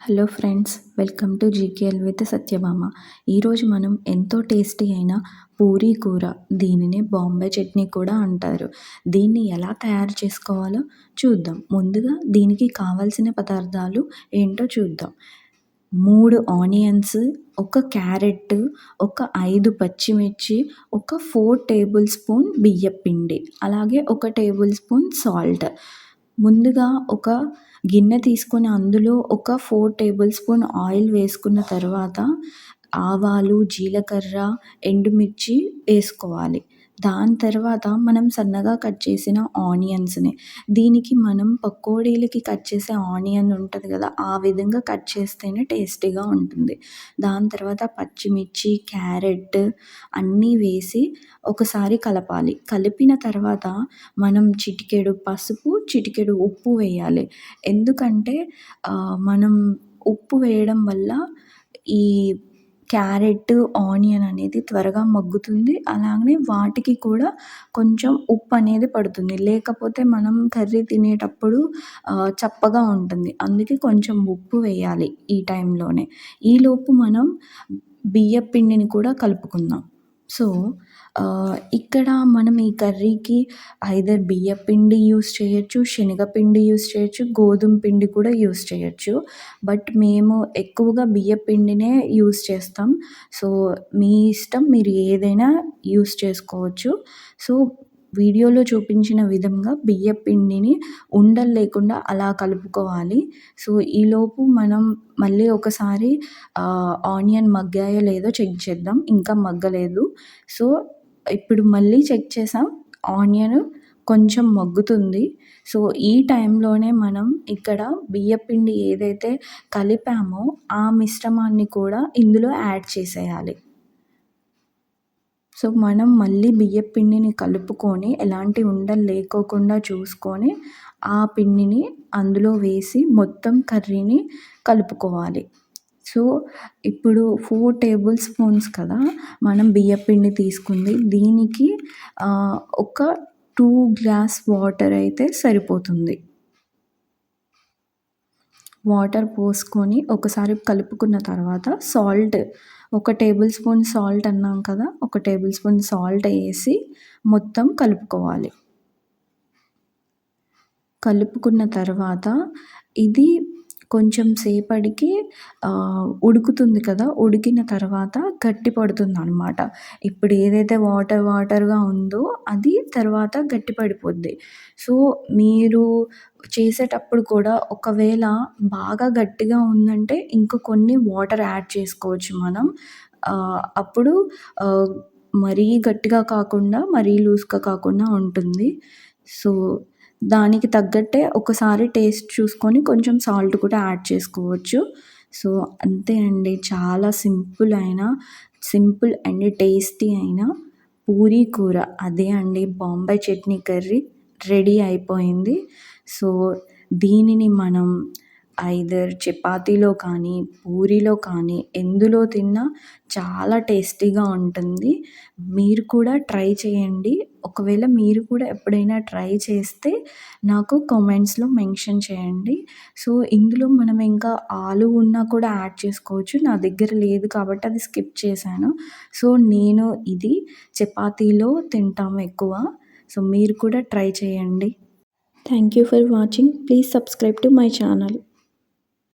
Hello friends, welcome to GKL with Satyabhama. ఈరోజు మనం ఎంతో టేస్టీ అయిన పూరీ కూర, దీనిని బాంబే చట్నీ కూడా అంటారు. దీన్ని ఎలా తయారు చేసుకోవాలో చూద్దాం. ముందుగా దీనికి కావాల్సిన పదార్థాలు ఏంటో చూద్దాం. 3 ఆనియన్స్, ఒక క్యారెట్, ఒక 5 పచ్చిమిర్చి, ఒక 4 టేబుల్ స్పూన్ బియ్యపిండి, అలాగే ఒక టేబుల్ స్పూన్ సాల్ట్. ముందుగా ఒక గిన్నె తీసుకొని అందులో ఒక 4 టేబుల్ స్పూన్ ఆయిల్ వేసుకున్న తర్వాత ఆవాలు, జీలకర్ర, ఎండుమిర్చి వేసుకోవాలి. దాని తర్వాత మనం సన్నగా కట్ చేసిన ఆనియన్స్‌ని, దీనికి మనం పకోడీలకి కట్ చేసే ఆనియన్ ఉంటది కదా! ఆ విధంగా కట్ చేస్తేనే టేస్టీగా ఉంటుంది. దాని తర్వాత పచ్చిమిర్చి, క్యారెట్ అన్నీ వేసి ఒకసారి కలపాలి. కలిపిన తర్వాత మనం చిటికెడు పసుపు, చిటికెడు ఉప్పు వేయాలి. ఎందుకంటే మనం ఉప్పు వేయడం వల్ల ఈ క్యారెట్, ఆనియన్ అనేది త్వరగా మగ్గుతుంది. అలాగనే వాటికి కూడా కొంచెం ఉప్పు అనేది పడుతుంది. లేకపోతే మనం కర్రీ తినేటప్పుడు చప్పగా ఉంటుంది. అందుకే కొంచెం ఉప్పు వేయాలి ఈ టైంలోనే. ఈలోపు మనం బియ్యపిండిని కూడా కలుపుకుందాం. సో, ఇక్కడ మనం ఈ కర్రీకి ఐదర్ బియ్యపిండి యూజ్ చేయొచ్చు, శనగపిండి యూజ్ చేయొచ్చు, గోధుమ పిండి కూడా యూజ్ చేయొచ్చు. బట్ మేము ఎక్కువగా బియ్యపిండినే యూజ్ చేస్తాం. సో, మీ ఇష్టం, మీరు ఏదైనా యూజ్ చేసుకోవచ్చు. సో, వీడియోలో చూపించిన విధంగా బియ్యపిండిని ఉండలు లేకుండా అలా కలుపుకోవాలి. సో, ఈలోపు మనం మళ్ళీ ఒకసారి ఆనియన్ మగ్గాయో లేదో చెక్ చేద్దాం. ఇంకా మగ్గలేదు. సో, ఇప్పుడు మళ్ళీ చెక్ చేసాం. ఆనియన్ కొంచెం మగ్గుతుంది. సో, ఈ టైంలోనే మనం ఇక్కడ బియ్యపిండి ఏదైతే కలిపామో ఆ మిశ్రమాన్ని కూడా ఇందులో యాడ్ చేసేయాలి. సో, మనం మళ్ళీ బియ్యపిండిని కలుపుకొని ఎలాంటి ఉండలు లేకోకుండా చూసుకొని ఆ పిండిని అందులో వేసి మొత్తం కర్రీని కలుపుకోవాలి. సో, ఇప్పుడు 4 టేబుల్ స్పూన్స్ కదా మనం బియ్యపిండి తీసుకుంది. దీనికి ఒక 2 గ్లాస్ వాటర్ అయితే సరిపోతుంది. వాటర్ పోసుకొని ఒకసారి కలుపుకున్న తర్వాత సాల్ట్, ఒక టేబుల్ స్పూన్ సాల్ట్ అన్నాం కదా! ఒక టేబుల్ స్పూన్ సాల్ట్ ఏసి మొత్తం కలుపుకోవాలి. కలుపుకున్న తర్వాత ఇది కొంచెం సేపటికి ఉడుకుతుంది కదా! ఉడికిన తర్వాత గట్టి పడుతుందనమాట. ఇప్పుడు ఏదైతే వాటర్‌గా ఉందో అది తర్వాత గట్టి పడిపోద్ది. సో, మీరు చేసేటప్పుడు కూడా ఒకవేళ బాగా గట్టిగా ఉందంటే ఇంక కొన్ని వాటర్ యాడ్ చేసుకోవచ్చు మనం. అప్పుడు మరీ గట్టిగా కాకుండా, మరీ లూజ్‌గా కాకుండా ఉంటుంది. సో, దానికి తగ్గట్టే ఒకసారి టేస్ట్ చూసుకొని కొంచెం సాల్ట్ కూడా యాడ్ చేసుకోవచ్చు. సో, అంతే అండి. చాలా సింపుల్ అండ్ టేస్టీ అయిన పూరీ కూర, అదే అండి బాంబే చట్నీ కర్రీ రెడీ అయిపోయింది. సో, దీనిని మనం ఐదర్ చపాతీలో కానీ, పూరీలో కానీ ఎందులో తిన్నా చాలా టేస్టీగా ఉంటుంది. మీరు కూడా ట్రై చేయండి. ఒకవేళ మీరు కూడా ఎప్పుడైనా ట్రై చేస్తే నాకు కామెంట్స్‌లో మెన్షన్ చేయండి. సో, ఇందులో మనం ఇంకా ఆలు ఉన్నా కూడా యాడ్ చేసుకోవచ్చు. నా దగ్గర లేదు కాబట్టి అది స్కిప్ చేశాను. సో, నేను ఇది చపాతీలో తింటాము ఎక్కువ. సో, మీరు కూడా ట్రై చేయండి. Thank you for watching. Please subscribe to my channel.